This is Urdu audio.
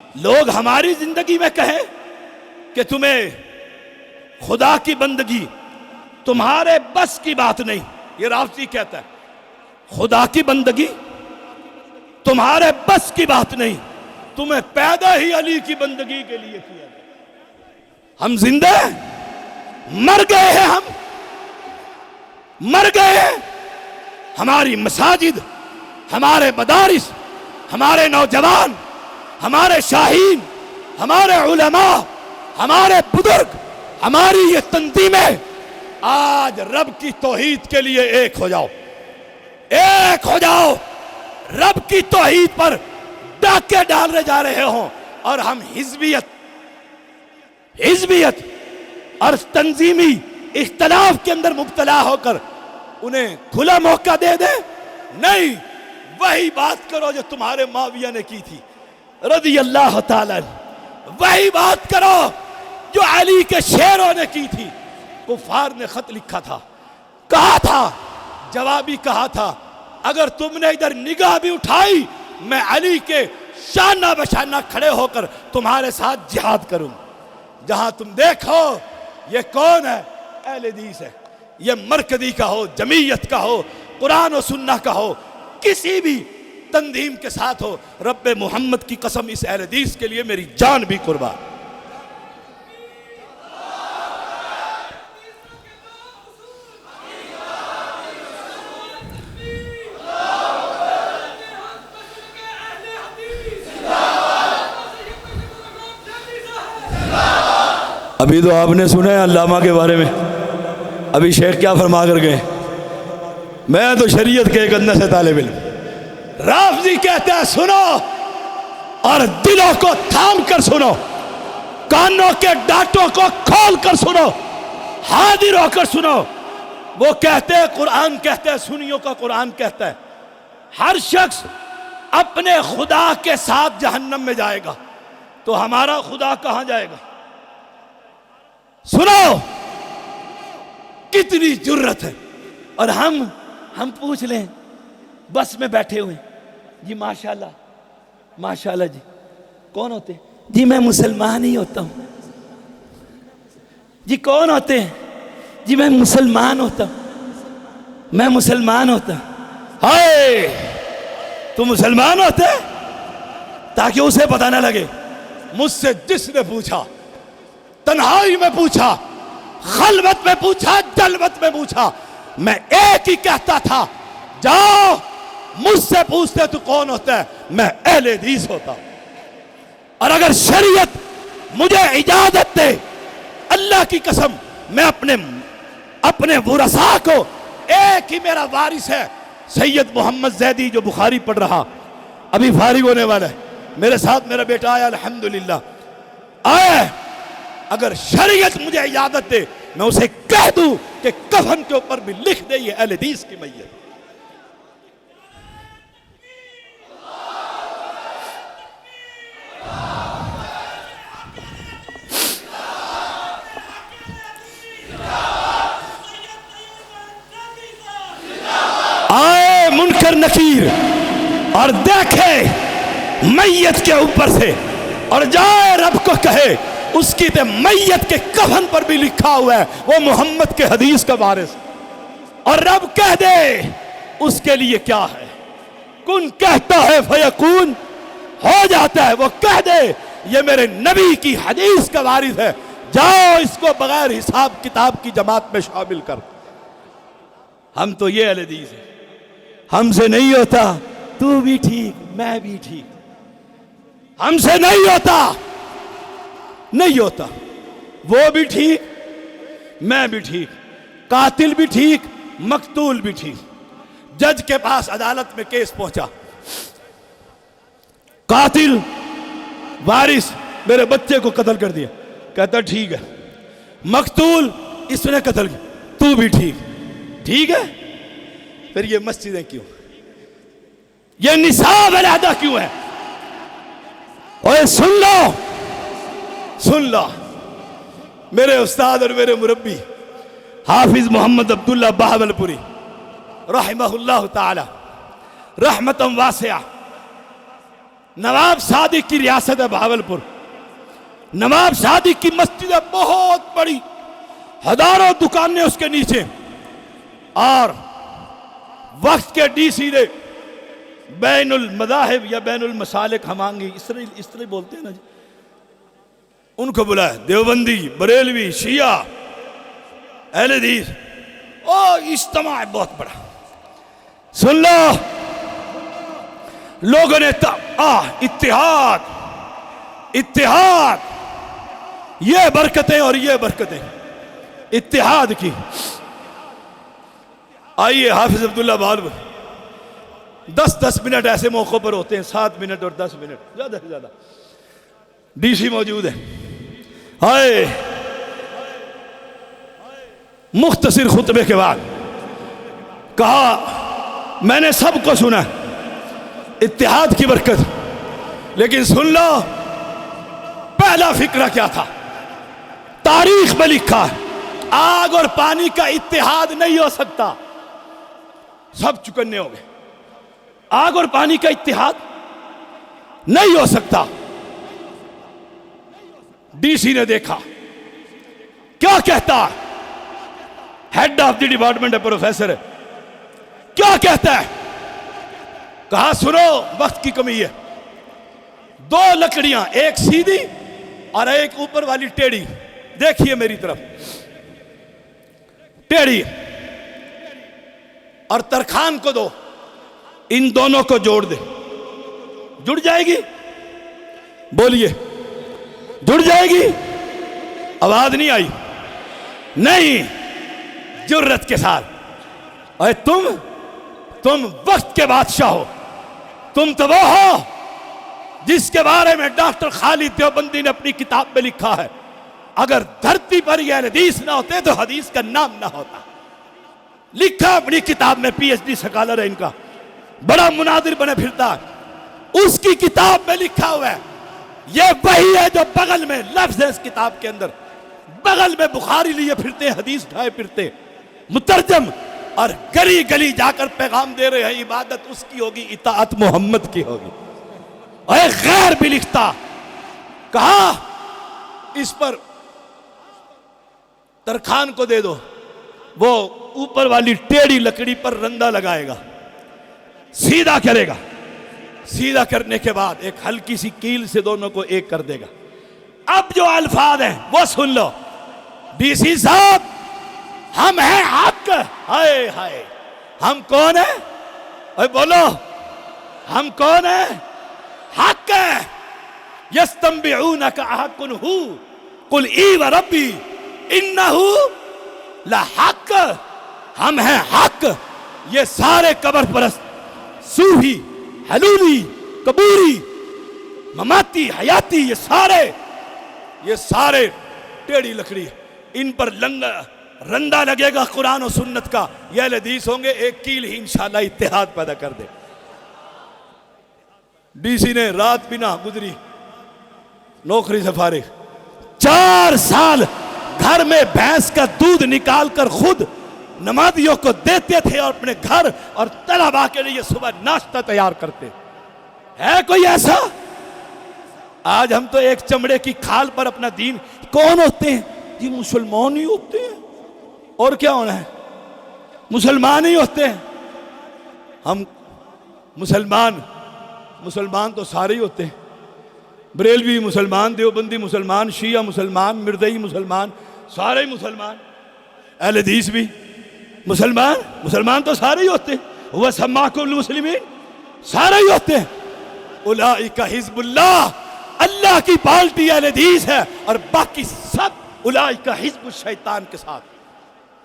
لوگ ہماری زندگی میں کہیں کہ تمہیں خدا کی بندگی تمہارے بس کی بات نہیں، یہ رافضی کہتا ہے خدا کی بندگی تمہارے بس کی بات نہیں، تمہیں پیدا ہی علی کی بندگی کے لیے کیا گیا۔ ہم زندہ ہیں، مر گئے ہیں، ہم مر گئے ہیں۔ ہماری مساجد، ہمارے مدارس، ہمارے نوجوان، ہمارے شاہین، ہمارے علماء، ہمارے بزرگ، ہماری یہ تنظیمیں آج رب کی توحید کے لیے ایک ہو جاؤ، ایک ہو جاؤ۔ رب کی توحید پر ڈاکے ڈالے جا رہے ہوں اور ہم حزبیت اور تنظیمی اختلاف کے اندر مبتلا ہو کر انہیں کھلا موقع دے دیں۔ نہیں، وہی بات کرو جو تمہارے معاویہ نے کی تھی رضی اللہ تعالی، وہی بات کرو جو علی کے شیروں نے کی تھی۔ کفار نے خط لکھا تھا، کہا تھا، جوابی کہا تھا، اگر تم نے ادھر نگاہ بھی اٹھائی میں علی کے شانہ بشانہ کھڑے ہو کر تمہارے ساتھ جہاد کروں۔ جہاں تم دیکھو یہ کون ہے؟ اہل حدیث ہے۔ یہ مرکزی کا ہو، جمعیت کا ہو، قرآن و سنہ کا ہو، کسی بھی تنظیم کے ساتھ ہو، رب محمد کی قسم اس اہل حدیث کے لیے میری جان بھی قربان۔ ابھی تو آپ نے سنا ہے علامہ کے بارے میں، ابھی شیخ کیا فرما کر گئے، میں تو شریعت کے ایک اندر سے طالب علم۔ رافضی کہتے ہیں سنو اور دلوں کو تھام کر سنو، کانوں کے ڈاٹوں کو کھول کر سنو، حاضر ہو کر سنو۔ وہ کہتے ہیں قرآن کہتا ہے، سنیوں کا قرآن کہتا ہے ہر شخص اپنے خدا کے ساتھ جہنم میں جائے گا، تو ہمارا خدا کہاں جائے گا؟ سنو کتنی جرت ہے۔ اور ہم پوچھ لیں بس میں بیٹھے ہوئے، جی ماشاءاللہ ماشاءاللہ، جی کون ہوتے ہیں؟ جی میں مسلمان ہی ہوتا ہوں۔ جی کون ہوتے ہیں؟ جی میں مسلمان ہوتا ہوں، میں مسلمان ہوتا ہوں۔ ہائے تو مسلمان ہوتے تاکہ اسے پتہ نہ لگے۔ مجھ سے جس نے پوچھا، تنہائی میں پوچھا، خلوت میں پوچھا، جلوت میں پوچھا، میں ایک ہی کہتا تھا، جاؤ مجھ سے پوچھتے تو کون ہوتا ہے؟ میں اہل حدیث ہوتا ہوں۔ اور اگر شریعت مجھے اجازت دے، اللہ کی قسم میں اپنے ورثاء کو، ایک ہی میرا وارث ہے سید محمد زیدی جو بخاری پڑھ رہا، ابھی فارغ ہونے والا ہے، میرے ساتھ میرا بیٹا آیا الحمدللہ آیا۔ اگر شریعت مجھے اجازت دے میں اسے کہہ دوں کہ کفن کے اوپر بھی لکھ دے یہ اہل حدیث کی میت۔ آئے منکر نکیر اور دیکھے میت کے اوپر سے، اور جائے رب کو کہے اس کی تے میت کے کفن پر بھی لکھا ہوا ہے وہ محمد کے حدیث کا وارث، اور رب کہہ دے اس کے لیے کیا ہے؟ کن کہتا ہے فیکون، ہو جاتا ہے۔ وہ کہہ دے یہ میرے نبی کی حدیث کا وارث ہے، جاؤ اس کو بغیر حساب کتاب کی جماعت میں شامل کر۔ ہم تو یہ اہل حدیث ہیں، ہم سے نہیں ہوتا تو بھی ٹھیک میں بھی ٹھیک، ہم سے نہیں ہوتا وہ بھی ٹھیک میں بھی ٹھیک، قاتل بھی ٹھیک مقتول بھی ٹھیک۔ جج کے پاس عدالت میں کیس پہنچا، قاتل وارث میرے بچے کو قتل کر دیا، کہتا ٹھیک ہے، مقتول اس نے قتل کیا، تو بھی ٹھیک ہے۔ پھر یہ مسجدیں کیوں، یہ نصاب علیحدہ کیوں ہے؟ اوے سن لو میرے استاد اور میرے مربی حافظ محمد عبداللہ بہاولپوری رحمہ اللہ تعالی رحمتاً واسعہ، نواب صادق کی ریاست ہے بہاولپور، نواب صادق کی مسجد ہے بہت بڑی، ہزاروں دکانیں اس کے نیچے، اور وقت کے ڈی سی نے بین المذاہب یا بین المسالک ہمانگی، اس طرح بولتے ہیں نا جی، ان کو بلایا، دیوبندی، بریلوی، شیعہ، اہل حدیث، اجتماع بہت بڑا، سن لو لوگوں نے اتحاد، یہ برکتیں اور یہ برکتیں اتحاد کی۔ آئیے حافظ عبداللہ بہلول، 10 منٹ ایسے موقعوں پر ہوتے ہیں، 7 منٹ اور 10 منٹ زیادہ سے زیادہ، ڈی سی موجود ہے، آئے مختصر خطبے کے بعد کہا میں نے سب کو سنا اتحاد کی برکت، لیکن سن لو پہلا فکرہ کیا تھا؟ تاریخ میں لکھا ہے آگ اور پانی کا اتحاد نہیں ہو سکتا، سب چکنے ہو گئے، آگ اور پانی کا اتحاد نہیں ہو سکتا۔ ڈی سی نے دیکھا کیا کہتا ہے، ہیڈ آف دی ڈپارٹمنٹ ہے، پروفیسر ہے، کیا کہتا ہے؟ کہا سنو وقت کی کمی ہے، 2 لکڑیاں، ایک سیدھی اور ایک اوپر والی ٹیڑھی، دیکھیے میری طرف، ٹیڑھی اور ترخان کو دو، ان دونوں کو جوڑ دے، جڑ جائے گی؟ بولیے جڑ جائے گی؟ آواز نہیں آئی، نہیں، جرت کے ساتھ، اے تم وقت کے بادشاہ ہو، تم تو وہ ہو جس کے بارے میں ڈاکٹر خالد دیوبندی نے اپنی کتاب میں لکھا ہے، اگر دھرتی پر یہ حدیث نہ ہوتے تو حدیث کا نام نہ ہوتا، لکھا اپنی کتاب میں، پی ایچ ڈی سکالر ہے ان کا، بڑا مناظر بنے پھرتا ہے، اس کی کتاب میں لکھا ہوا ہے، یہ وہی ہے جو بغل میں لفظ ہے اس کتاب کے اندر، بغل میں بخاری لیے پھرتے، حدیث ڈھائے پھرتے، مترجم، اور گلی گلی جا کر پیغام دے رہے ہیں، عبادت اس کی ہوگی، اطاعت محمد کی ہوگی، اور ایک غیر بھی لکھتا، کہا اس پر ترخان کو دے دو، وہ اوپر والی ٹیڑھی لکڑی پر رندہ لگائے گا، سیدھا کرے گا، سیدھا کرنے کے بعد ایک ہلکی سی کیل سے دونوں کو ایک کر دے گا۔ اب جو الفاظ ہیں وہ سن لو، ڈی سی صاحب ہم ہیں حق، ہائے ہائے، ہم کون ہیں؟ اے بولو، ہم کون ہیں؟ حق ہے، یستنبئونک احق ہو قل ای و ربی انہ لحق، ہم ہیں حق۔ یہ سارے قبر پرست، صوفی، حلولی، قبوری، مماتی، حیاتی، یہ سارے ٹیڑھی لکڑی، ان پر رندہ لگے گا قرآن و سنت کا، یہ اہل حدیث ہوں گے، ایک کیل ہی انشاءاللہ اتحاد پیدا کر دے۔ ڈی سی نے رات بھی نہ گزری، نوکری سے فارغ، 4 سال گھر میں بھینس کا دودھ نکال کر خود نمازیوں کو دیتے تھے، اور اپنے گھر اور طلباء کے لیے صبح ناشتہ تیار کرتے۔ ہے کوئی ایسا؟ آج ہم تو ایک چمڑے کی کھال پر اپنا دین، کون ہوتے ہیں؟ یہ مسلمان ہی ہوتے ہیں، اور کیا ہونا ہے؟ مسلمان ہی ہوتے ہیں۔ ہم مسلمان تو سارے ہی ہوتے ہیں، بریلوی مسلمان، دیوبندی مسلمان، شیعہ مسلمان، مردئی مسلمان، سارے ہی مسلمان، اہل حدیث بھی مسلمان تو سارے ہی ہوتے ہیں، وہ سماکم المسلمین، سارے ہی ہوتے ہیں۔ اولئک حزب اللہ، اللہ کی پارٹی اہل حدیث ہے، اور باقی سب اولئک حزب الشیطان کے ساتھ۔